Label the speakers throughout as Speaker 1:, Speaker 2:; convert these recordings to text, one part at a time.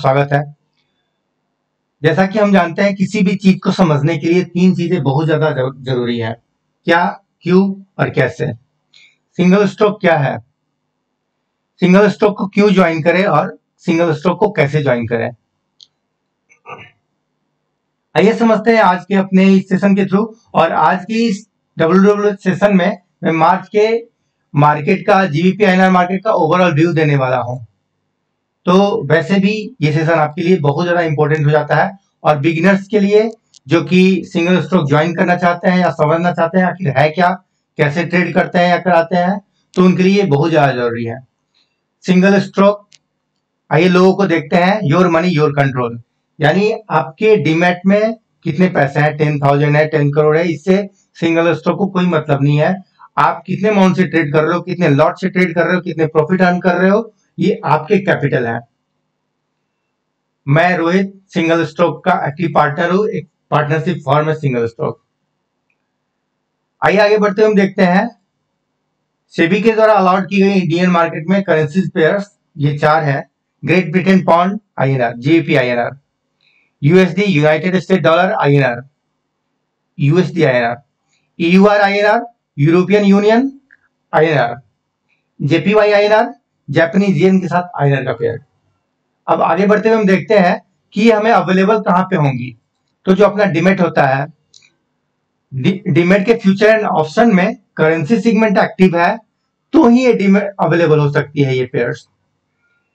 Speaker 1: स्वागत है। जैसा कि हम जानते हैं किसी भी चीज को समझने के लिए तीन चीजें बहुत ज्यादा जरूरी है। क्या, क्यों और कैसे। सिंगल स्ट्रोक क्या है, सिंगल स्ट्रोक को क्यों ज्वाइन करें और सिंगल स्ट्रोक को कैसे ज्वाइन करें। आइए समझते हैं आज के अपने इस सेशन के थ्रू। और आज की इस WW सेशन में मैं मार्च के मार्केट का, GBP INR मार्केट का ओवरऑल व्यू देने वाला हूं। तो वैसे भी ये सेशन आपके लिए बहुत ज्यादा इंपॉर्टेंट हो जाता है और बिगिनर्स के लिए जो कि सिंगल स्ट्रोक ज्वाइन करना चाहते हैं या समझना चाहते हैं आखिर है क्या, कैसे ट्रेड करते हैं या कराते हैं, तो उनके लिए बहुत ज्यादा जरूरी है सिंगल स्ट्रोक। आइए लोगों को देखते हैं। योर मनी योर कंट्रोल, यानी आपके डीमैट में कितने पैसे हैं, 10,000 है, 10 करोड़ है, इससे सिंगल स्ट्रोक को कोई मतलब नहीं है। आप कितने अमाउंट से ट्रेड कर रहे हो, कितने लॉट से ट्रेड कर रहे हो, कितने प्रॉफिट अर्न कर रहे हो, ये आपके कैपिटल है। मैं रोहित सिंगल स्ट्रोक का एक्टिव पार्टनर हूं, एक पार्टनरशिप फॉर्म है सिंगल स्ट्रोक। आइए आगे बढ़ते हम देखते हैं। सेबी के द्वारा अलाउड की गई इंडियन मार्केट में करेंसीज पेयर्स ये चार है। Great Britain pound INR, GBP INR, USD United state dollar INR, USD INR, EUR INR, European union INR, JPY INR, Japanese yen के साथ INR का पेयर। अब आगे बढ़ते हुए हम देखते हैं कि हमें अवेलेबल कहां पे होंगी। तो जो अपना डीमेट होता है, डीमेट के फ्यूचर एंड ऑप्शन में करेंसी सेगमेंट एक्टिव है तो ही ये डीमेट अवेलेबल हो सकती है ये पेयर्स।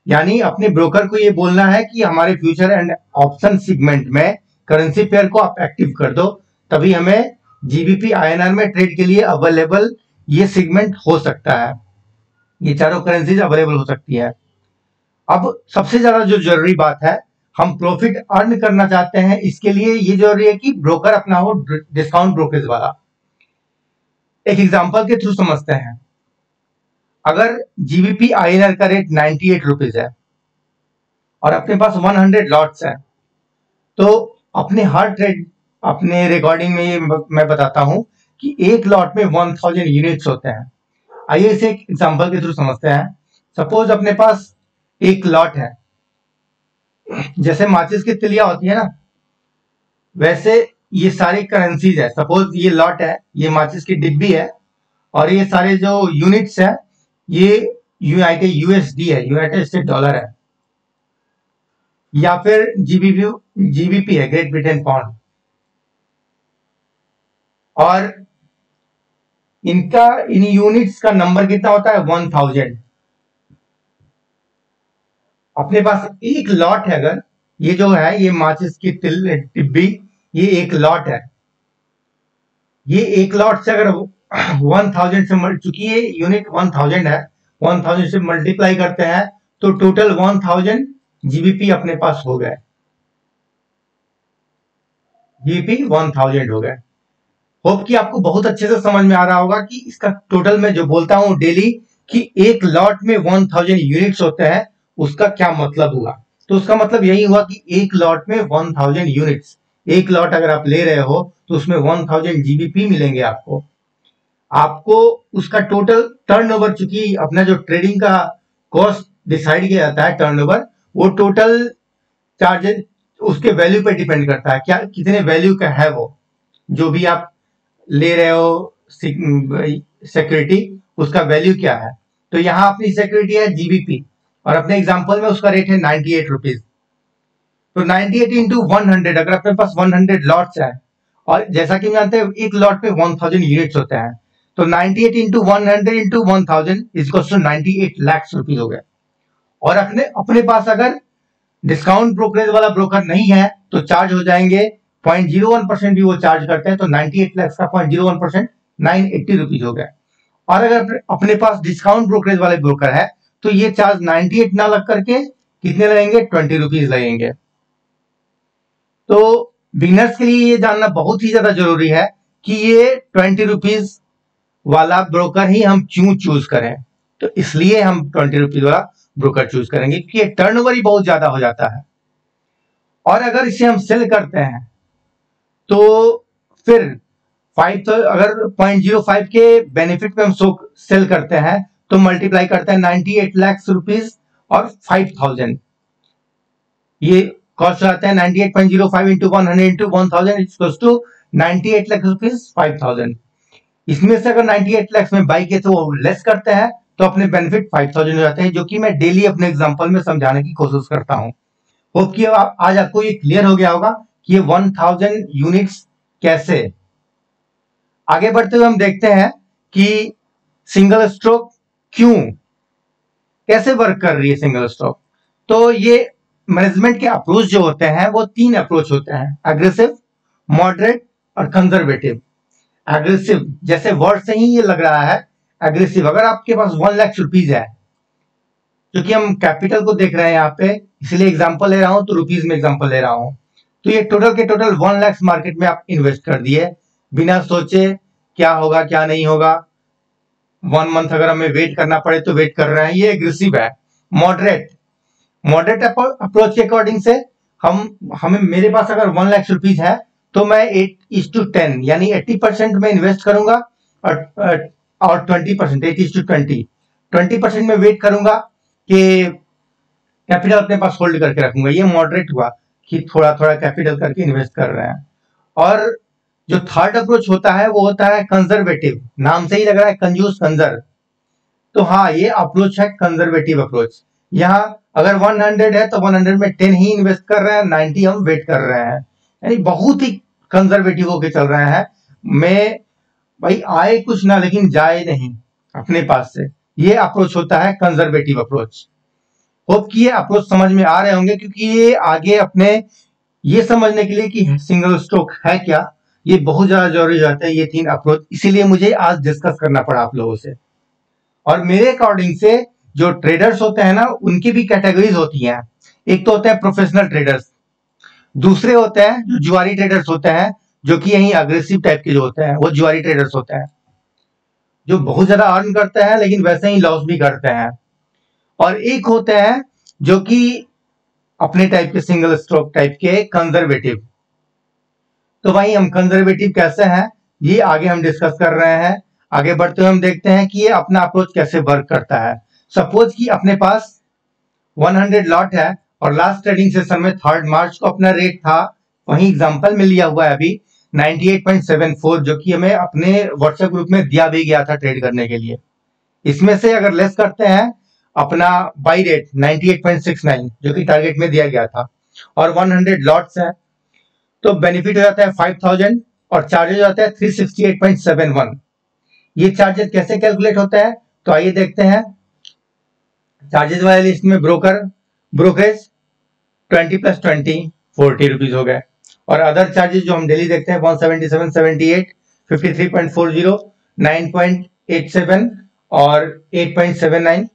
Speaker 1: यानी अपने ब्रोकर को ये बोलना है कि हमारे फ्यूचर एंड ऑप्शन सेगमेंट में करेंसी पेयर को आप एक्टिव कर दो, तभी हमें GBP INR में ट्रेड के लिए अवेलेबल ये सेगमेंट हो सकता है, ये चारों करेंसीज अवेलेबल हो सकती है। अब सबसे ज्यादा जो जरूरी बात है, हम प्रॉफिट अर्न करना चाहते हैं, इसके लिए ये जरूरी है कि ब्रोकर अपना हो डिस्काउंट ब्रोकरेज वाला। एक एग्जांपल के थ्रू समझते हैं। अगर GBP INR का रेट 98 रुपीज है और अपने पास 100 लॉट्स है, तो अपने हर ट्रेड अपने रिकॉर्डिंग में ये मैं बताता हूं कि एक लॉट में 1000 यूनिट्स होते हैं। आइए इसे एक एग्जांपल के थ्रू समझते हैं। सपोज अपने पास एक लॉट है, जैसे माचिस की तिलिया होती है ना, वैसे ये सारी करेंसीज है। सपोज ये लॉट है, ये माचिस की डिब्बी है और ये सारे जो यूनिट्स है ये यूनाइटेड USD है, यूनाइटेड स्टेट डॉलर है, या फिर GBP है, ग्रेट ब्रिटेन पाउंड। और इन यूनिट्स का नंबर कितना होता है, 1000। अपने पास एक लॉट है, अगर ये जो है ये माचिस की डिब्बी, ये एक लॉट है। ये एक लॉट से अगर 1000 से चूंकि ये यूनिट 1000 है, 1000 से मल्टीप्लाई करते हैं तो टोटल 1000 GBP अपने पास हो गए, GBP 1000 हो गए। होप कि आपको बहुत अच्छे से समझ में आ रहा होगा कि इसका टोटल मैं जो बोलता हूं डेली कि एक लॉट में 1000 यूनिट्स होते हैं, उसका क्या मतलब हुआ। तो उसका मतलब यही हुआ कि एक लॉट में 1000 यूनिट्स, एक लॉट अगर आप ले रहे हो तो उसमें 1000 GBP मिलेंगे आपको। आपको उसका टोटल टर्नओवर, चूंकि अपना जो ट्रेडिंग का कॉस्ट डिसाइड किया जाता है टर्नओवर, वो टोटल चार्जेस उसके वैल्यू पे डिपेंड करता है, क्या कितने वैल्यू का है वो जो भी आप ले रहे हो सिक्योरिटी, उसका वैल्यू क्या है। तो यहाँ अपनी सिक्योरिटी है GBP और अपने एग्जांपल में उसका रेट है 98 रुपीज। तो 98 इंटू 100, अगर अपने पास 100 लॉट्स है और जैसा कि हम जानते हैं एक लॉट पे 1000 यूनिट्स होते हैं, तो 98 into 100 into 1000 is 98 lakh rupees हो गए। और अपने पास अगर डिस्काउंट ब्रोकरेज वाला ब्रोकर नहीं है तो चार्ज हो जाएंगे 0.01% भी वो चार्ज करते हैं, तो 98 लाख का 0.01% 980 रुपीज हो गए। और अगर अपने पास डिस्काउंट ब्रोकरेज वाले ब्रोकर है तो ये चार्ज 98 ना लग करके कितने लगेंगे, 20 रुपीज लगेंगे। तो बिगिनर्स के लिए ये जानना बहुत ही ज्यादा जरूरी है कि ये 20 रुपीज वाला ब्रोकर ही हम क्यों चूज करें। तो इसलिए हम 20 रुपीज वाला ब्रोकर चूज करेंगे क्योंकि टर्नओवर ही बहुत ज्यादा हो जाता है। और अगर इसे हम सेल करते हैं तो फिर 5 तो अगर 0.05 के बेनिफिट पे हम सेल करते हैं तो मल्टीप्लाई करते हैं 98 लाख रुपीज और 5000, ये कॉस्ट आता है 98.05 into 100 into 1000 equals to 98 lakh rupees 5000। इसमें से अगर 98 लाख में बाई के तो लेस करते हैं तो अपने बेनिफिट 5000 हो जाते हैं, जो कि मैं डेली अपने एग्जांपल में समझाने की कोशिश करता हूं। होप कि आज आपको ये क्लियर हो गया होगा कि ये 1000 यूनिट्स कैसे। आगे बढ़ते हुए हम देखते हैं कि सिंगल स्ट्रोक क्यों, कैसे वर्क कर रही है सिंगल स्ट्रोक। तो ये मैनेजमेंट के अप्रोच जो होते हैं वो 3 अप्रोच होते हैं, एग्रेसिव, मॉडरेट और कंजर्वेटिव। एग्रेसिव जैसे वर्ड से ही ये लग रहा है एग्रेसिव। अगर आपके पास 1 लाख रुपीज है, क्योंकि हम कैपिटल को देख रहे हैं यहाँ पे इसलिए एग्जांपल ले रहा हूं, तो रुपीज में एग्जांपल ले रहा हूं। तो ये टोटल के टोटल 1 लाख मार्केट में आप इन्वेस्ट कर दिए बिना सोचे क्या होगा क्या नहीं होगा। 1 मंथ अगर हमें वेट करना पड़े तो वेट कर रहे हैं, ये एग्रेसिव है। मॉडरेट अप्रोच के अकॉर्डिंग से हमें मेरे पास अगर 1 लाख रुपीज है तो मैं 8:10 यानी 80% में इन्वेस्ट करूंगा और 20% 8:20 में वेट करूंगा कि कैपिटल अपने पास होल्ड करके रखूंगा। ये मॉडरेट हुआ कि थोड़ा थोड़ा कैपिटल करके इन्वेस्ट कर रहे हैं। और जो थर्ड अप्रोच होता है वो होता है कंजर्वेटिव। नाम से ही लग रहा है कंजूस कंजर, तो हाँ ये अप्रोच है कंजर्वेटिव अप्रोच। यहाँ अगर 100 है तो 100 में 10 ही इन्वेस्ट कर रहे हैं, 90 हम वेट कर रहे हैं, यानी बहुत ही कंजर्वेटिव होके चल रहे हैं। मैं भाई आए कुछ ना लेकिन जाए नहीं अपने पास से, ये अप्रोच होता है कंजर्वेटिव अप्रोच। होप कि ये अप्रोच समझ में आ रहे होंगे, क्योंकि ये आगे अपने ये समझने के लिए कि सिंगल स्ट्रोक है क्या, ये बहुत ज्यादा जरूरी हो जाता है ये 3 अप्रोच। इसीलिए मुझे आज डिस्कस करना पड़ा आप लोगों से। और मेरे अकॉर्डिंग से जो ट्रेडर्स होते हैं ना उनकी भी कैटेगरीज होती हैं। एक तो होते हैं प्रोफेशनल ट्रेडर्स, दूसरे होते हैं जो जुआरी ट्रेडर्स होते हैं, जो कि यही अग्रेसिव टाइप के जो होते हैं वो जुआरी ट्रेडर्स होते हैं, जो बहुत ज्यादा अर्न करते हैं लेकिन वैसे ही लॉस भी करते हैं। और एक होते हैं जो कि अपने टाइप के सिंगल स्ट्रोक टाइप के कंजर्वेटिव। तो भाई हम कंजर्वेटिव कैसे हैं ये आगे हम डिस्कस कर रहे हैं। आगे बढ़ते हुए हम देखते हैं कि ये अपना अप्रोच कैसे वर्क करता है। सपोज कि अपने पास 100 लॉट है और लास्ट ट्रेडिंग सेशन में 3 मार्च को अपना रेट था, वही एग्जांपल में लिया हुआ है अभी 98.74, जो कि हमें अपने व्हाट्सएप ग्रुप में दिया भी गया था ट्रेड करने के लिए। इसमें से अगर लेस करते हैं अपना बाई रेट 98.69 जो कि टारगेट में दिया गया था और 100 लॉट्स है, तो बेनिफिट हो जाता है 5000 और चार्जेस होता है 368.71। ये चार्जेस कैसे कैलकुलेट होता है तो आइए देखते हैं। चार्जेस वाले लिस्ट में ब्रोकरेज 20 + 20 40 रुपीज हो गए, और अदर चार्जेस जो हम डेली देखते हैं 177.78 53.40 9.87 और 8.79।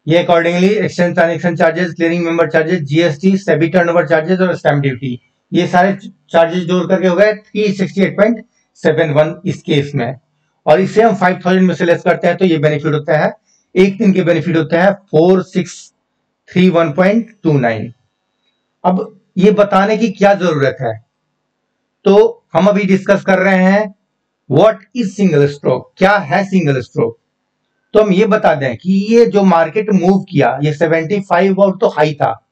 Speaker 1: ये accordingly exchange transaction charges, clearing member charges, GST, SEBI turnover charges और स्टैम्प ड्यूटी, ये सारे चार्जेस जोड़ करके हो गए 368.71 इस केस में। और इसे हम 5000 में से लेस करते हैं तो ये बेनिफिट होता है, एक दिन के बेनिफिट होता है 4631.29। अब ये बताने की क्या जरूरत है, तो हम अभी डिस्कस कर रहे हैं व्हाट इज सिंगल स्ट्रोक, क्या है सिंगल स्ट्रोक। तो हम ये बता दें कि ये जो मार्केट मूव किया ये 75 और तो हाई था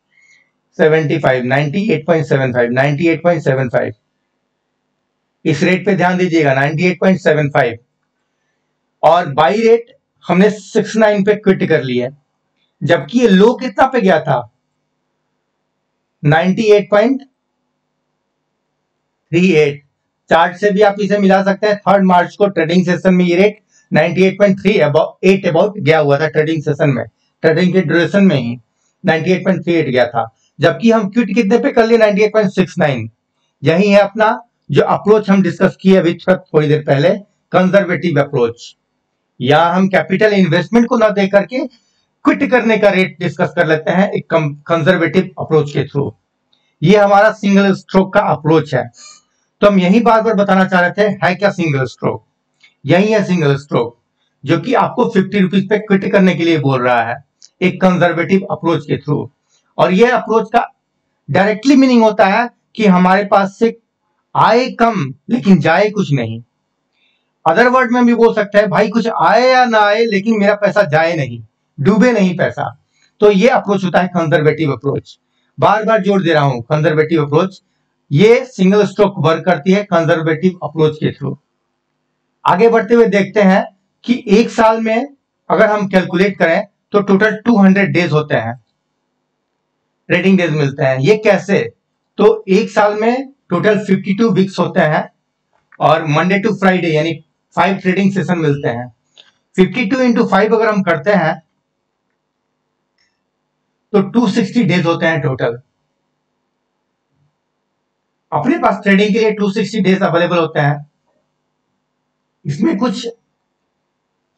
Speaker 1: 75 98.75 98.75, इस रेट पे ध्यान दीजिएगा 98.75, और बाई रेट हमने 69 पे क्विट कर लिया, जबकि ये लो कितना पे गया था 98.38। चार्ट से भी आप इसे मिला सकते हैं। 3 मार्च को ट्रेडिंग सेशन में ये रेट 98.38 अबाउट गया हुआ था ट्रेडिंग सेशन में, ट्रेडिंग के ड्यूरेशन में ही 98.38 गया था, जबकि हम क्विट कितने पे कर लिए 98.69। यही है अपना जो अप्रोच हम डिस्कस किए अभी थोड़ी देर पहले, कंजर्वेटिव अप्रोच। या हम कैपिटल इन्वेस्टमेंट को ना दे करके क्विट करने का रेट डिस्कस कर लेते हैं एक कंजर्वेटिव अप्रोच के थ्रू। ये हमारा सिंगल स्ट्रोक का अप्रोच है। तो हम यही बार बार बताना चाह रहे थे है क्या सिंगल स्ट्रोक, यही है सिंगल स्ट्रोक, जो कि आपको 50 रुपीज पे क्विट करने के लिए बोल रहा है एक कंजर्वेटिव अप्रोच के थ्रू। और ये अप्रोच का डायरेक्टली मीनिंग होता है कि हमारे पास से आए कम लेकिन जाए कुछ नहीं। अदर वर्ड में भी बोल सकते हैं भाई कुछ आए या ना आए लेकिन मेरा पैसा जाए नहीं, डूबे नहीं पैसा। तो ये अप्रोच होता है कंजर्वेटिव अप्रोच। बार बार जोड़ दे रहा हूं, कंजर्वेटिव अप्रोच, ये सिंगल स्ट्रोक वर्क करती है कंजर्वेटिव अप्रोच के थ्रू। आगे बढ़ते हुए देखते हैं कि एक साल में अगर हम कैलकुलेट करें तो टोटल 200 डेज होते हैं, ट्रेडिंग डेज मिलते हैं। ये कैसे? तो एक साल में टोटल 52 वीक्स होते हैं और मंडे टू फ्राइडे यानी 5 ट्रेडिंग सेशन मिलते हैं। 52 इंटू 5 अगर हम करते हैं तो 260 डेज होते हैं टोटल। अपने पास ट्रेडिंग के लिए 260 डेज अवेलेबल होते हैं। इसमें कुछ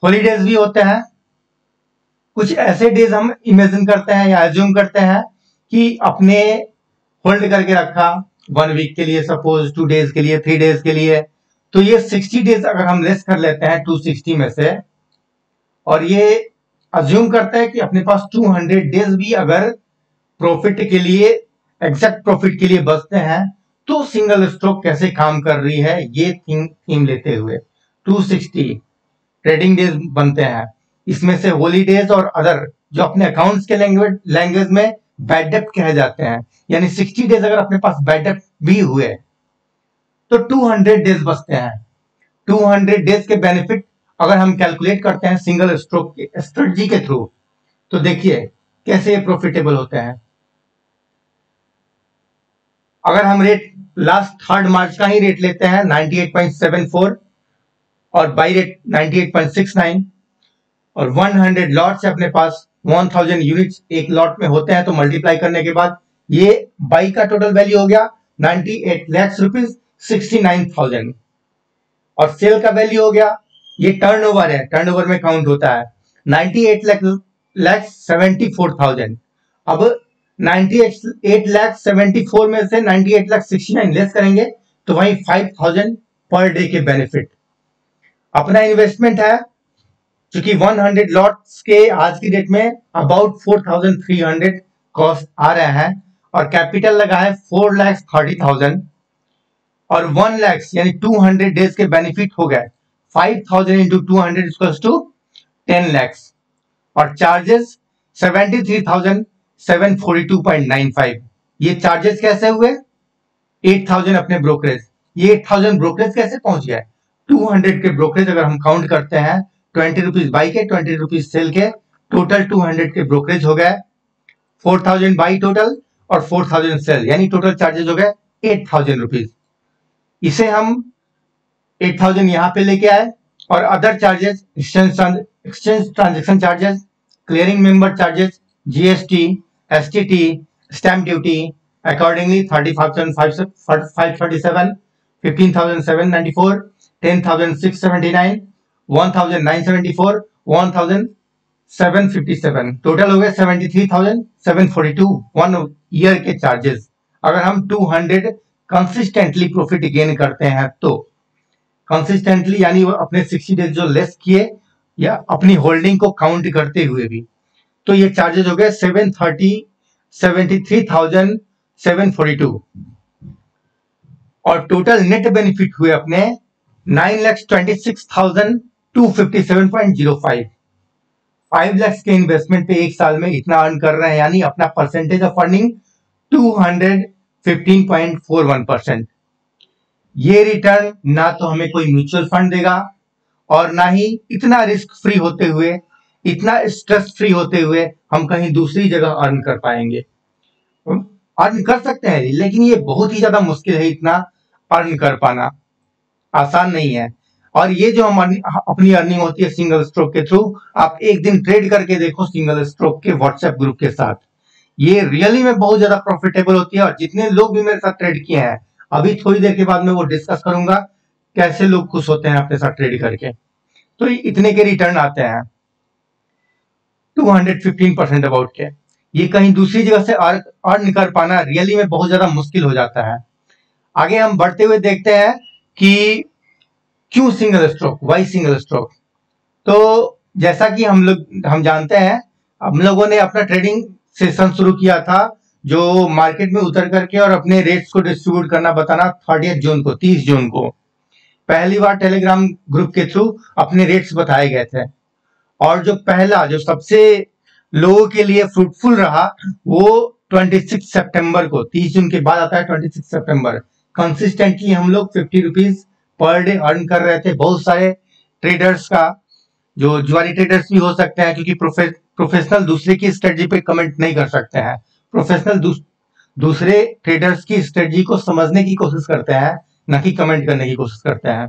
Speaker 1: हॉलीडेज भी होते हैं, कुछ ऐसे डेज हम इमेजिन करते हैं या एज्यूम करते हैं कि अपने होल्ड करके रखा 1 वीक के लिए, सपोज 2 डेज के लिए, 3 डेज के लिए, तो ये 60 डेज अगर हम लेस कर लेते हैं 260 में से, और ये अज्यूम करते हैं कि अपने पास 200 डेज भी अगर प्रॉफिट के लिए, एग्जैक्ट प्रॉफिट के लिए बचते हैं, तो सिंगल स्ट्रोक कैसे काम कर रही है ये थीम लेते हुए 260 ट्रेडिंग डेज बनते हैं। इसमें से हॉलीडेज और अदर जो अपने अकाउंट्स के लैंग्वेज में बैड डेब्ट कहे जाते हैं, यानी 60 डेज अगर अपने पास बैड डेब्ट भी हुए तो 200 डेज बचते हैं। 200 डेज के बेनिफिट अगर हम कैलकुलेट करते हैं सिंगल स्ट्रोक के स्ट्रेटजी के थ्रू, तो देखिए कैसे ये प्रॉफिटेबल होते हैं। अगर हम रेट लास्ट 3 मार्च का ही रेट लेते हैं 98.74 और बाई रेट 98.69 और 100 लॉट से अपने पास 1000 यूनिट्स एक लॉट में होते हैं, तो मल्टीप्लाई करने के बाद ये बाई का टोटल वैल्यू हो गया 98 लाख रुपीज 69,000 और सेल का वैल्यू हो गया, ये टर्नओवर है, टर्नओवर में काउंट होता है 98 लाख 74,000। अब 98 लाख 74 में से 98 लाख 69 लेस करेंगे तो वही 5,000 पर डे के बेनिफिट। अपना इन्वेस्टमेंट है क्योंकि 100 लॉट्स के आज की डेट में अबाउट 4,300 कॉस्ट आ रहा है और कैपिटल लगा है 4,30,000 और 1 लाख यानी 200 डेज के बेनिफिट हो गए 5,000 इंटू 200 इक्वल्स टू 10 लाख और चार्जेस 73,742.95। ये चार्जेस कैसे हुए? 8,000 अपने ब्रोकरेज, ये 8,000 ब्रोकरेज कैसे पहुंच गया? 200 के ब्रोकरेज अगर हम काउंट करते हैं 20 रुपीज बाई के, 20 रुपीज सेल के, टोटल 200 के ब्रोकरेज हो गए, 4,000 बाई टोटल और 4,000 सेल, यानी टोटल चार्जेस हो गए 8,000 रुपीज। इसे हम 8,000 यहां पे लेके आए और other charges, exchange transaction charges, clearing member charges, GST, STT, stamp duty, accordingly 30,537, 15,794, 10,679, 1,974, 1,757, total हो गए 73,742 1 ईयर के चार्जेस। अगर हम 200 कंसिस्टेंटली प्रॉफिट गेन करते हैं तो कंसिस्टेंटली यानी वो अपने 60 डेज जो लेस किए या अपनी होल्डिंग को काउंट करते हुए भी, तो ये चार्जेस हो गए 73,742 और टोटल नेट बेनिफिट हुए अपने 9,26,257.05। 5 लाख के इन्वेस्टमेंट पे एक साल में इतना अर्न कर रहे हैं, यानी अपना परसेंटेज ऑफ अर्निंग 215.41%। ये रिटर्न ना तो हमें कोई म्यूचुअल फंड देगा और ना ही इतना रिस्क फ्री होते हुए, इतना स्ट्रेस फ्री होते हुए हम कहीं दूसरी जगह अर्न कर पाएंगे। अर्न कर सकते हैं लेकिन ये बहुत ही ज्यादा मुश्किल है, इतना अर्न कर पाना आसान नहीं है। और ये जो हम अपनी अर्निंग होती है सिंगल स्ट्रोक के थ्रू, आप एक दिन ट्रेड करके देखो सिंगल स्ट्रोक के व्हाट्सएप ग्रुप के साथ, ये रियली में बहुत ज्यादा प्रॉफिटेबल होती है। और जितने लोग भी मेरे साथ ट्रेड किए हैं, अभी थोड़ी देर के बाद मैं वो डिस्कस करूंगा कैसे लोग खुश होते हैं अपने साथ ट्रेड करके, तो इतने के रिटर्न आते हैं 215% अबाउट के। ये कहीं दूसरी जगह से अर्न कर पाना रियली में बहुत ज्यादा मुश्किल हो जाता है। आगे हम बढ़ते हुए देखते हैं कि क्यों single stroke, why single stroke. तो जैसा कि हम जानते हैं, हम लोगों ने अपना ट्रेडिंग सेशन शुरू किया था जो मार्केट में उतर करके और अपने रेट्स को डिस्ट्रीब्यूट करना बताना 30 जून को, 30 जून को पहली बार टेलीग्राम ग्रुप के थ्रू अपने रेट्स बताए गए थे। और जो पहला, जो सबसे लोगों के लिए फ्रूटफुल रहा, वो 26 सितंबर को, 30 जून के बाद आता है 26 सितंबर। कंसिस्टेंटली हम लोग 50 रुपीज पर डे अर्न कर रहे थे। बहुत सारे ट्रेडर्स का, जो जुआरी ट्रेडर्स भी हो सकते हैं, क्योंकि प्रोफेशनल दूसरे की स्ट्रेटजी पे कमेंट नहीं कर सकते हैं। प्रोफेशनल दूसरे ट्रेडर्स की स्ट्रेटजी को समझने की कोशिश करते हैं, ना कि कमेंट करने की कोशिश करते हैं।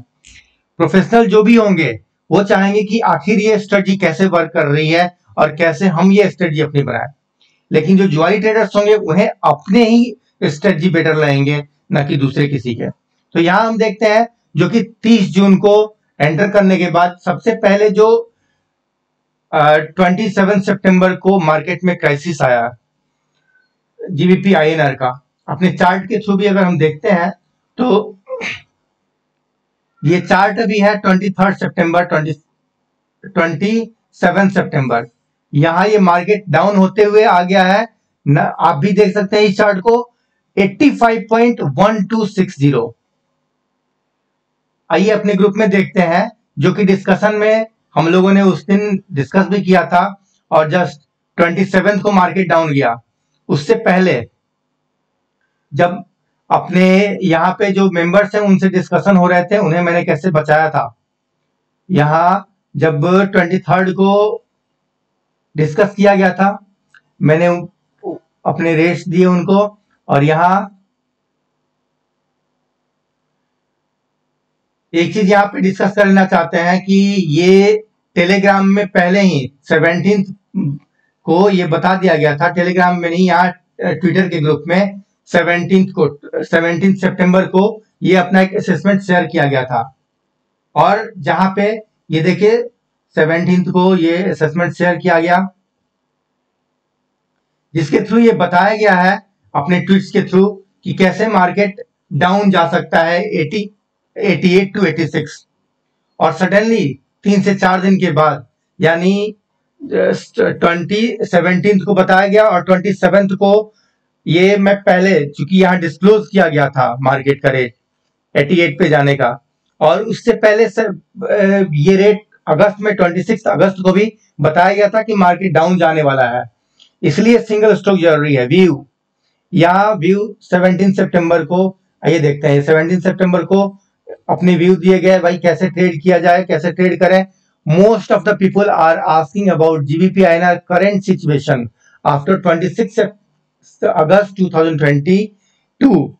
Speaker 1: प्रोफेशनल जो भी होंगे वो चाहेंगे कि आखिर ये स्ट्रेटजी कैसे वर्क कर रही है और कैसे हम ये स्ट्रेटजी अपनी बनाएं। लेकिन जो जुआरी ट्रेडर्स होंगे उन्हें अपने ही स्ट्रेटजी बेटर लगेंगे, ना कि दूसरे किसी के। तो यहाँ हम देखते हैं जो कि 30 जून को एंटर करने के बाद सबसे पहले जो 27 सितंबर को मार्केट में क्राइसिस आया जीबीपी आईएनआर का। अपने चार्ट के थ्रू भी अगर हम देखते हैं तो ये चार्ट अभी है 23 सितंबर 27 सितंबर। यहाँ ये मार्केट डाउन होते हुए आ गया है आप भी देख सकते हैं इस चार्ट को 85.1260। आइए अपने ग्रुप में देखते हैं, जो कि डिस्कशन में हम लोगों ने उस दिन डिस्कस भी किया था। और जस्ट 27 को मार्केट डाउन गया, उससे पहले जब अपने यहाँ पे जो मेंबर्स हैं उनसे डिस्कशन हो रहे थे, उन्हें मैंने कैसे बचाया था। यहाँ जब 23 को डिस्कस किया गया था, मैंने अपने रेट्स दिए उनको। और यहाँ एक चीज यहाँ पे डिस्कस करना चाहते हैं कि ये टेलीग्राम में पहले ही 17 को ये बता दिया गया था, टेलीग्राम में नहीं, यहाँ ट्विटर के ग्रुप में 17 सितंबर को ये अपना एक असेसमेंट शेयर किया गया था। और जहां पे ये देखिए 17 को ये असेसमेंट शेयर किया गया, जिसके थ्रू ये बताया गया है अपने ट्वीट्स के थ्रू कि कैसे मार्केट डाउन जा सकता है 88 टू 86। और सडनली 3 से 4 दिन के बाद, यानी 17 को बताया गया और 27 को ये मैं पहले, चूंकि यहाँ डिस्क्लोज किया गया था मार्केट का रेट 88 पे जाने का, और उससे पहले सर ये रेट अगस्त में 26 अगस्त को भी बताया गया था कि मार्केट डाउन जाने वाला है। इसलिए सिंगल स्टॉक जरूरी है। व्यू, यहाँ व्यू 17 सितंबर को, आइए देखते हैं 17 सितंबर को अपने व्यू दिए गए, भाई कैसे ट्रेड किया जाए, कैसे ट्रेड करें। Most of the people are asking about GBP INR current situation after 26 August 2022.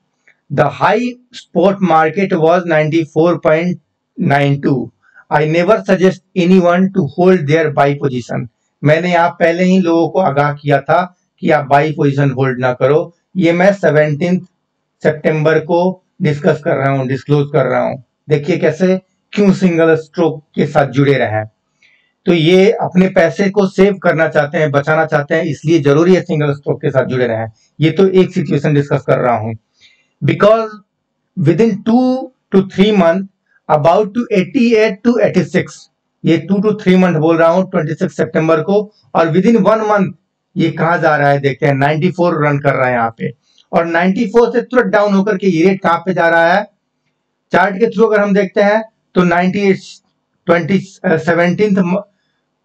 Speaker 1: The high spot market was 94.92. I never suggest anyone to hold their buy position. मैंने यहाँ पहले ही लोगों को आगाह किया था कि आप बाई पोजीशन होल्ड ना करो। ये मैं 17 सितंबर को डिस्कस कर रहा हूँ, डिस्क्लोज कर रहा हूँ। देखिए कैसे क्यों सिंगल स्ट्रोक के साथ जुड़े रहे। तो ये अपने पैसे को सेव करना चाहते हैं, बचाना चाहते हैं, इसलिए जरूरी है सिंगल स्टॉक के साथ जुड़े रहें। ये तो एक सिचुएशन डिस्कस कर रहा हूं। Because within 2 to 3 month about to 88 to 86, ये 2 to 3 मंथ बोल रहा हूं 26 सितंबर को। और विद इन 1 मंथ ये कहां जा रहा है, देखते हैं 94 रन कर रहा है यहाँ पे। और 94 से तुरंत डाउन होकर के ये रेट कहां पे जा रहा है, चार्ट के थ्रू अगर हम देखते हैं तो 17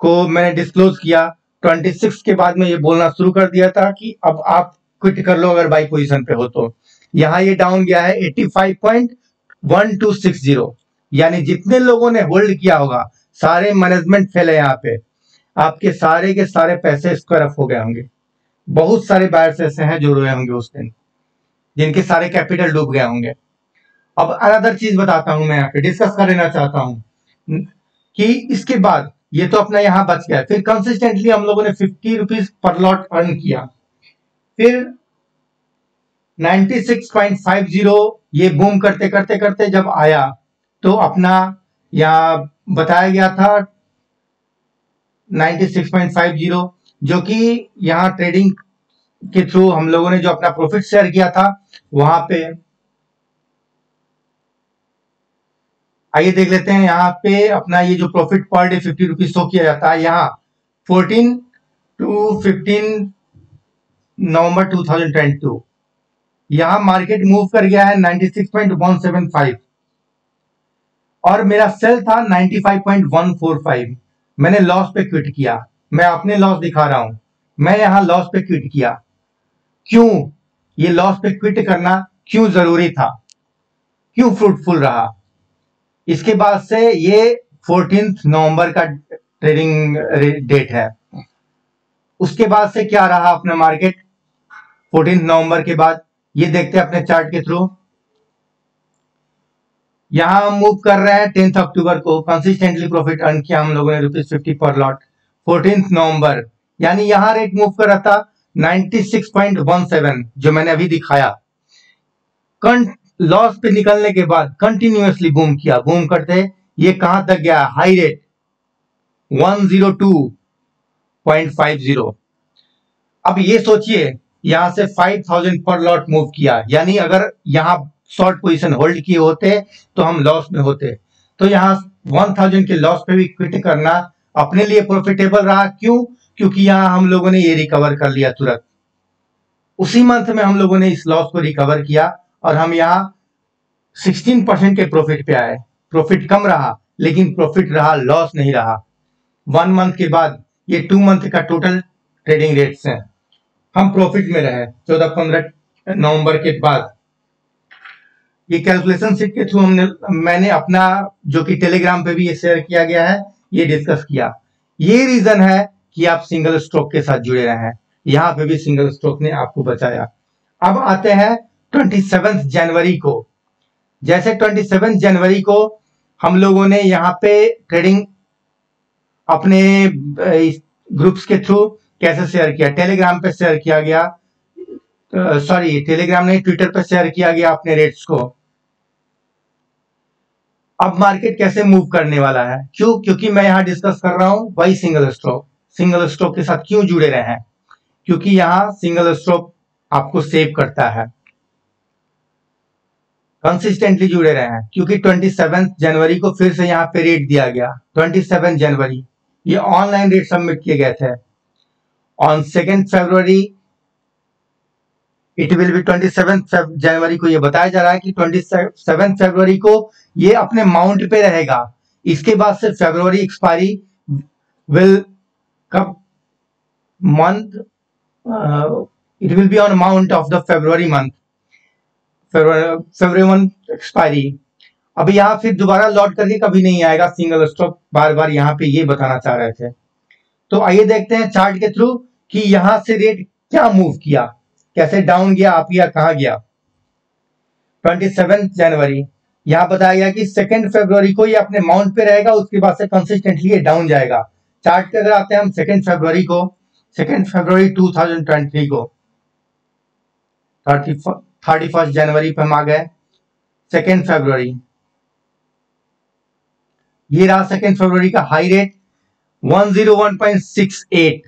Speaker 1: को मैंने डिस्क्लोज किया। 26 के बाद में ये बोलना शुरू कर दिया था कि अब आप क्विट कर लो अगर बाई पोजीशन पे हो तो। यहाँ ये डाउन गया है 85.1260, यानी जितने लोगों ने होल्ड किया होगा सारे मैनेजमेंट फेल है यहाँ पे। आपके सारे के सारे पैसे स्क्वायर अप हो गए होंगे। बहुत सारे बायर्स ऐसे हैं जो रोए होंगे उस दिन, जिनके सारे कैपिटल डूब गए होंगे। अब अनदर चीज बताता हूं, मैं यहाँ पे डिस्कस कर लेना चाहता हूं कि इसके बाद ये तो अपना यहाँ बच गया, फिर कंसिस्टेंटली हम लोगों ने 50 रुपीज पर लॉट अर्न किया। फिर 96.50 ये बूम करते करते करते जब आया तो अपना यहाँ बताया गया था 96.50, जो कि यहाँ ट्रेडिंग के थ्रू हम लोगों ने जो अपना प्रॉफिट शेयर किया था वहां पे। आइए देख लेते हैं यहाँ पे अपना ये जो profit per day 50 rupees show किया जाता है। यहाँ 14 to 15 नवंबर 2022 यहाँ मार्केट मूव कर गया है 96.175 और मेरा सेल था 95.145। मैंने लॉस पे क्विट किया, मैं अपने लॉस दिखा रहा हूं, मैं यहाँ लॉस पे क्विट किया। क्यों ये लॉस पे क्विट करना क्यों जरूरी था, क्यों फ्रूटफुल रहा। इसके बाद से ये 14 नवंबर का ट्रेडिंग डेट है। उसके बाद से क्या रहा अपना मार्केट 14 नवंबर के बाद, ये देखते हैं अपने चार्ट के थ्रू। यहां हम मूव कर रहे हैं 10 अक्टूबर को, कंसिस्टेंटली प्रॉफिट अर्न किया हम लोगों ने ₹50 पर लॉट। 14 नवंबर यानी यहां रेट मूव कर रहा था 96.17 जो मैंने अभी दिखाया। लॉस पे निकलने के बाद कंटिन्यूअसली बूम किया, बूम करते ये कहां तक गया, हाई रेट 102.50। अब ये सोचिए यहां से 5000 पर लॉट मूव किया, यानी अगर यहां शॉर्ट पोजीशन होल्ड किए होते तो हम लॉस में होते। तो यहां 1000 के लॉस पे भी क्विट करना अपने लिए प्रॉफिटेबल रहा। क्यों? क्योंकि यहां हम लोगों ने ये रिकवर कर लिया तुरंत, उसी मंथ में हम लोगों ने इस लॉस को रिकवर किया और हम यहाँ 16% के प्रॉफिट पे आए। प्रॉफिट कम रहा लेकिन प्रॉफिट रहा, लॉस नहीं रहा। 1 मंथ के बाद ये 2 मंथ का टोटल ट्रेडिंग रेट्स हैं, हम प्रॉफिट में रहे 14-15 नवंबर के बाद। ये कैलकुलेशन शीट के थ्रू मैंने अपना जो कि टेलीग्राम पे भी ये शेयर किया गया है, ये डिस्कस किया। ये रीजन है कि आप सिंगल स्ट्रोक के साथ जुड़े रहे हैं, यहाँ पे भी सिंगल स्ट्रोक ने आपको बचाया। अब आते हैं 27 जनवरी को। जैसे 27 जनवरी को हम लोगों ने यहाँ पे ट्रेडिंग अपने ग्रुप्स के थ्रू कैसे शेयर किया, टेलीग्राम पे शेयर किया गया, सॉरी टेलीग्राम नहीं, ट्विटर पे शेयर किया गया अपने रेट्स को। अब मार्केट कैसे मूव करने वाला है, क्यों? क्योंकि मैं यहाँ डिस्कस कर रहा हूं वही सिंगल स्ट्रोक के साथ क्यों जुड़े रहे हैं, क्योंकि यहाँ सिंगल स्ट्रोक आपको सेव करता है। कंसिस्टेंटली जुड़े रहे हैं, क्योंकि 27 जनवरी को फिर से यहाँ पे रेट दिया गया। 27 जनवरी ये ऑनलाइन रेट सबमिट किए गए थे। On 2 February it will be 27 जनवरी को ये बताया जा रहा है कि 27 फरवरी को ये अपने माउंट पे रहेगा। इसके बाद से फरवरी एक्सपायरी विल कब month, it will be on mount of the February month, February month expiry. अब यहाँ फिर दोबारा लौट करके कभी नहीं आएगा सिंगल स्टॉक, बार बार यहाँ पे ये बताना चाह रहे थे। तो आइए देखते हैं चार्ट के थ्रू कि यहां से रेट क्या मूव किया, कैसे डाउन गया, आप या कहा गया। 27 जनवरी यहां बताया गया कि 2 फरवरी को ये अपने माउंट पे रहेगा, उसके बाद से कंसिस्टेंटली ये डाउन जाएगा। चार्ट के अगर आते हैं हम 2 फरवरी को, 2 फरवरी 2023 को, 31 जनवरी पे हम आ गए। 2 फरवरी ये रहा 2 फरवरी का हाई रेट 101.68।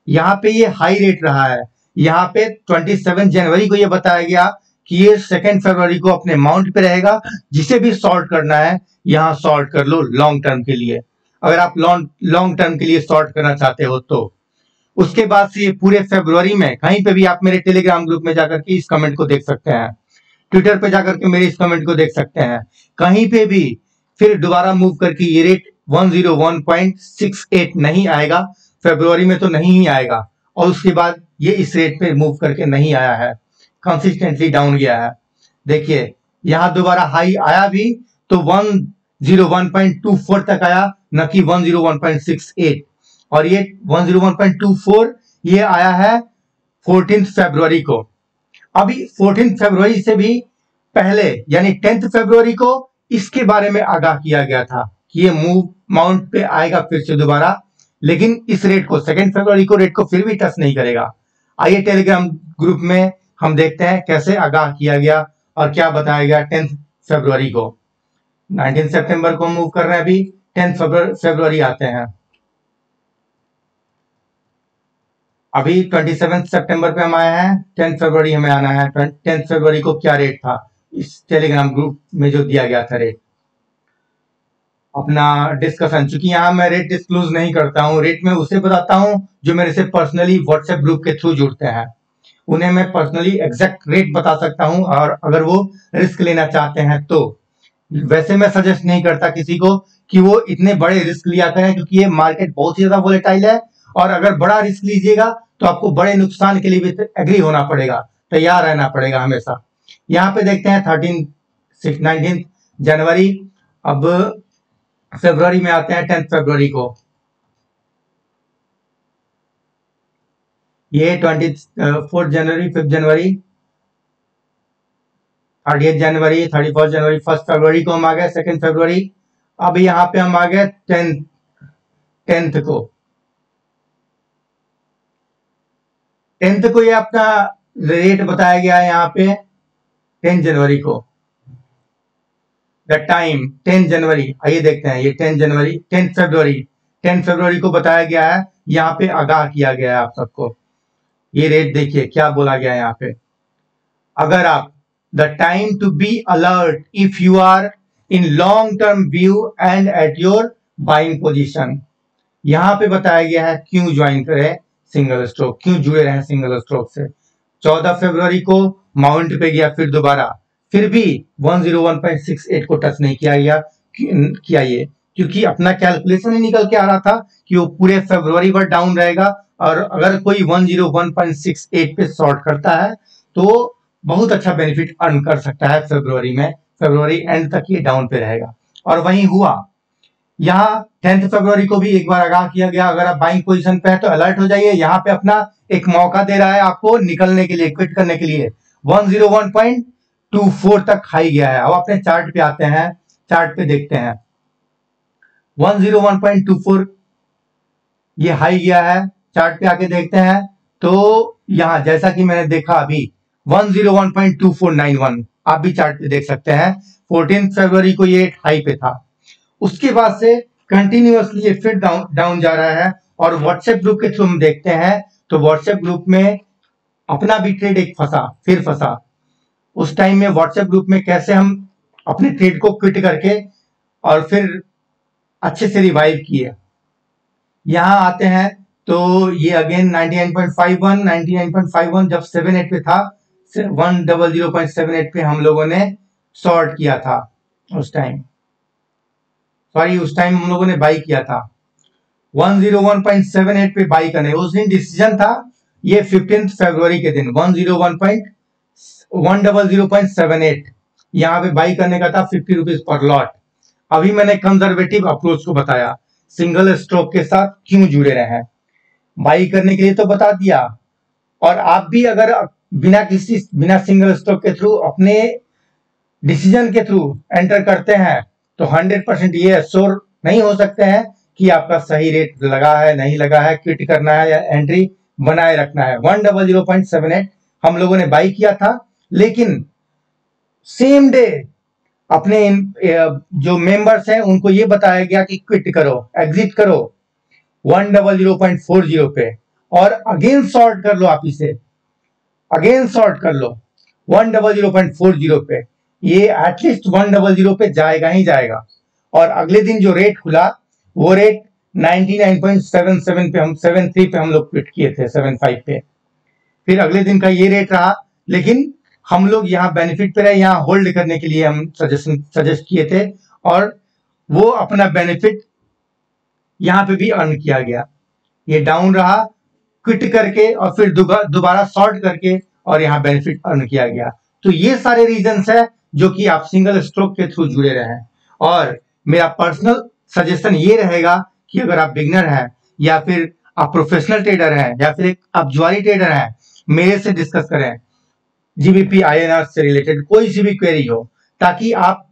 Speaker 1: यहाँ पे ये हाई रेट रहा है। यहाँ पे 27 जनवरी को ये बताया गया कि ये 2 फरवरी को अपने माउंट पे रहेगा। जिसे भी शॉर्ट करना है यहाँ शॉर्ट कर लो लॉन्ग टर्म के लिए, अगर आप लॉन्ग टर्म के लिए शॉर्ट करना चाहते हो तो। उसके बाद से ये पूरे फरवरी में कहीं पे भी आप मेरे टेलीग्राम ग्रुप में जाकर के इस कमेंट को देख सकते हैं, ट्विटर पे जाकर के मेरे इस कमेंट को देख सकते हैं, कहीं पे भी फिर दोबारा मूव करके ये रेट 101.68 नहीं आएगा। फरवरी में तो नहीं ही आएगा, और उसके बाद ये इस रेट पे मूव करके नहीं आया है, कंसिस्टेंटली डाउन गया है। देखिए यहां दोबारा हाई आया भी तो 101.24 तक आया, न कि 101.68। और ये 101.24 ये आया है 14 फरवरी को। अभी 14 फरवरी से भी पहले यानी 10 फरवरी को इसके बारे में आगाह किया गया था कि ये मूव माउंट पे आएगा फिर से दोबारा, लेकिन इस रेट को 2 फरवरी को रेट को फिर भी टच नहीं करेगा। आइए टेलीग्राम ग्रुप में हम देखते हैं कैसे आगाह किया गया और क्या बताया गया 10 फरवरी को। 19 सितंबर को मूव कर रहे हैं, अभी 10 फरवरी आते हैं। अभी 27 सितंबर पे हम आए हैं, 10 फरवरी हमें आना है। 10 फरवरी को क्या रेट था इस टेलीग्राम ग्रुप में जो दिया गया था रेट, अपना डिस्कशन। चूंकि यहाँ मैं रेट डिस्क्लोज नहीं करता हूँ, रेट में उसे बताता हूँ जो मेरे से पर्सनली व्हाट्सएप ग्रुप के थ्रू जुड़ते हैं, उन्हें मैं पर्सनली एग्जैक्ट रेट बता सकता हूँ, और अगर वो रिस्क लेना चाहते हैं तो। वैसे मैं सजेस्ट नहीं करता किसी को कि वो इतने बड़े रिस्क लिया करें, क्योंकि ये मार्केट बहुत ही ज्यादा वोलेटाइल है, और अगर बड़ा रिस्क लीजिएगा तो आपको बड़े नुकसान के लिए भी एग्री होना पड़ेगा, तैयार रहना पड़ेगा हमेशा। यहाँ पे देखते हैं 19 जनवरी। अब फरवरी में आते हैं 10 फरवरी को। ये 24 जनवरी, 5 जनवरी, 30 जनवरी, 31 जनवरी, 1 फरवरी को हम आ गए, 2 फरवरी। अब यहाँ पे हम आ गए 10th को। 10th को ये अपना रेट बताया गया है यहाँ पे 10 जनवरी को। द टाइम 10 जनवरी, आइए देखते हैं। ये 10 जनवरी, 10 फरवरी, 10 फरवरी को बताया गया है। यहाँ पे आगाह किया गया है आप सबको। ये रेट देखिए क्या बोला गया है यहाँ पे। अगर आप the time to be alert if you are in long term view and at your buying position. यहाँ पे बताया गया है क्यों ज्वाइन करें सिंगल स्ट्रोक, क्यों जुड़े रहे सिंगल स्ट्रोक से। 14 फरवरी को माउंट पे गया, फिर दोबारा, फिर भी 101.68 को टच नहीं किया ये, क्योंकि अपना कैलकुलेशन ही निकल के आ रहा था कि वो पूरे फरवरी भर डाउन रहेगा, और अगर कोई 101.68 पे शॉर्ट करता है तो बहुत अच्छा बेनिफिट अर्न कर सकता है फरवरी में। फरवरी एंड तक ये डाउन पे रहेगा, और वही हुआ। यहाँ 10 फरवरी को भी एक बार आगाह किया गया, अगर आप बाइंग पोजीशन पे है तो अलर्ट हो जाइए। यहाँ पे अपना एक मौका दे रहा है आपको निकलने के लिए, क्विट करने के लिए। 101.24 तक हाई गया है। अब अपने चार्ट पे आते हैं, चार्ट पे देखते हैं। 101.24 ये हाई गया है। चार्ट पे आके देखते हैं तो यहाँ जैसा कि मैंने देखा अभी 101.2491, आप भी चार्ट पे देख सकते हैं। 14 फरवरी को ये हाई पे था। उसके बाद से कंटिन्यूअसली ये फिर डाउन जा रहा है। और व्हाट्सएप ग्रुप के थ्रू हम देखते हैं तो व्हाट्सएप ग्रुप में अपना भी ट्रेड एक फिर फंसा। उस टाइम में व्हाट्सएप ग्रुप में कैसे हम अपने ट्रेड को क्विट करके और फिर अच्छे से रिवाइव किए। यहां आते हैं तो ये अगेन 99.51 जब 78 पे था, 100.78 पे हम लोगों ने शॉर्ट किया था। उस टाइम हम लोगों ने बाई किया था 101.78 पे बाई करने। उस दिन डिसीजन था ये 15 फरवरी के दिन 100.78 यहाँ पे बाई करने का था 50 रुपीज पर लॉट। अभी मैंने कंजर्वेटिव अप्रोच को बताया, सिंगल स्ट्रोक के साथ क्यों जुड़े रहे हैं। बाई करने के लिए तो बता दिया, और आप भी अगर बिना सिंगल स्ट्रोक के थ्रू अपने डिसीजन के थ्रू एंटर करते हैं तो 100% ये एश्योर नहीं हो सकते हैं कि आपका सही रेट लगा है नहीं लगा है, क्विट करना है या एंट्री बनाए रखना है। 100.78 हम लोगों ने बाई किया था, लेकिन सेम डे अपने जो मेंबर्स हैं उनको ये बताया गया कि क्विट करो, एग्जिट करो 100.40 पे, और अगेन शॉर्ट कर लो। आप इसे अगेन शॉर्ट कर लो 100.40 पे। ये एटलीस्ट 100 पे जाएगा ही जाएगा। और अगले दिन जो रेट खुला वो रेट 99.77 पे, हम 73 पे हम लोग क्विट किए थे, 75 पे। फिर अगले दिन का ये रेट रहा, लेकिन हम लोग यहाँ बेनिफिट पे रहे, यहाँ होल्ड करने के लिए हम सजेस्ट किए थे, और वो अपना बेनिफिट यहाँ पे भी अर्न किया गया। ये डाउन रहा, क्विट करके और फिर दोबारा शॉर्ट करके और यहाँ बेनिफिट अर्न किया गया। तो ये सारे रीजंस है जो कि आप सिंगल स्ट्रोक के थ्रू जुड़े रहे। और मेरा पर्सनल सजेशन ये रहेगा कि अगर आप बिगनर हैं या फिर आप प्रोफेशनल ट्रेडर हैं या फिर आप जुआरी ट्रेडर हैं, मेरे से डिस्कस करें जीबीपी आईएनआर से रिलेटेड कोई सी भी क्वेरी हो, ताकि आप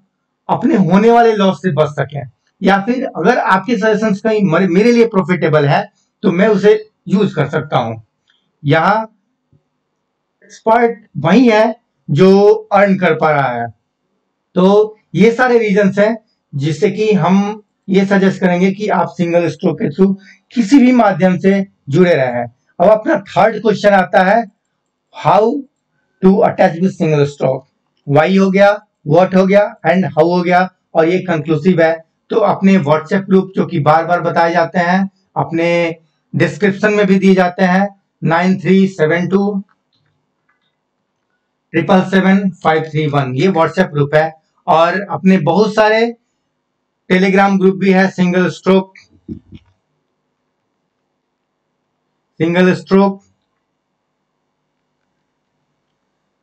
Speaker 1: अपने होने वाले लॉस से बच सकें। या फिर अगर आपके सजेशंस कहीं मेरे लिए प्रॉफिटेबल है तो मैं उसे यूज कर सकता हूं। यहाँ एक्सपर्ट वही है जो अर्न कर पा रहा है। तो ये सारे रीजंस हैं जिससे कि हम ये सजेस्ट करेंगे कि आप सिंगल स्ट्रोक के थ्रू किसी भी माध्यम से जुड़े रहे। अब अपना थर्ड क्वेश्चन आता है, how to attach with single stroke. Why हो गया, व्हाट हो गया एंड हाउ हो गया, और ये कंक्लूसिव है। तो अपने व्हाट्सएप ग्रुप जो कि बार बार बताए जाते हैं, अपने डिस्क्रिप्शन में भी दिए जाते हैं, 9372777531 ये व्हाट्सएप ग्रुप है। और अपने बहुत सारे टेलीग्राम ग्रुप भी है, सिंगल स्ट्रोक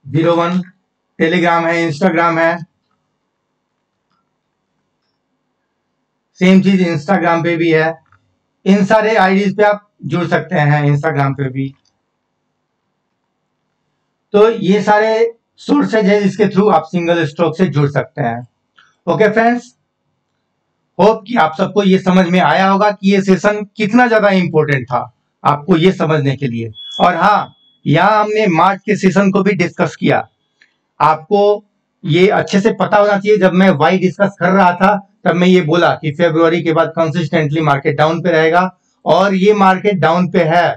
Speaker 1: 01, टेलीग्राम है, इंस्टाग्राम है, सेम चीज इंस्टाग्राम पे भी है। इन सारे आईडीज पे आप जुड़ सकते हैं, इंस्टाग्राम पे भी। तो ये सारे सोर्सेज है जिसके थ्रू आप सिंगल स्ट्रोक से जुड़ सकते हैं। ओके फ्रेंड्स, होप कि आप सबको ये समझ में आया होगा कि ये सेशन कितना ज्यादा इंपॉर्टेंट था आपको ये समझने के लिए। और हाँ, यहाँ हमने मार्च के सेशन को भी डिस्कस किया। आपको ये अच्छे से पता होना चाहिए, जब मैं वाई डिस्कस कर रहा था तब मैं ये बोला कि फरवरी के बाद कंसिस्टेंटली मार्केट डाउन पे रहेगा, और ये मार्केट डाउन पे है।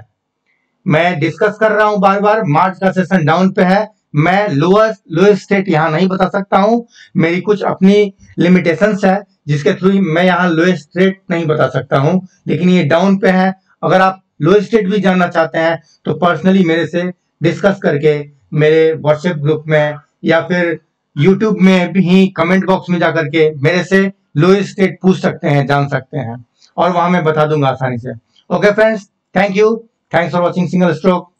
Speaker 1: मैं डिस्कस कर रहा हूं बार बार, मार्च का सेशन डाउन पे है। मैं लोएस्ट स्टेट यहाँ नहीं बता सकता हूं, मेरी कुछ अपनी लिमिटेशंस है जिसके थ्रू मैं यहाँ लोएस्ट स्टेट नहीं बता सकता हूं, लेकिन ये डाउन पे है। अगर आप लोएस्ट स्टेट भी जानना चाहते हैं तो पर्सनली मेरे से डिस्कस करके मेरे व्हाट्सएप ग्रुप में या फिर यूट्यूब में भी कमेंट बॉक्स में जाकर के मेरे से लोएस्ट स्टेट पूछ सकते हैं, जान सकते हैं, और वहां मैं बता दूंगा आसानी से। Okay friends, thank you, thanks for watching single stroke.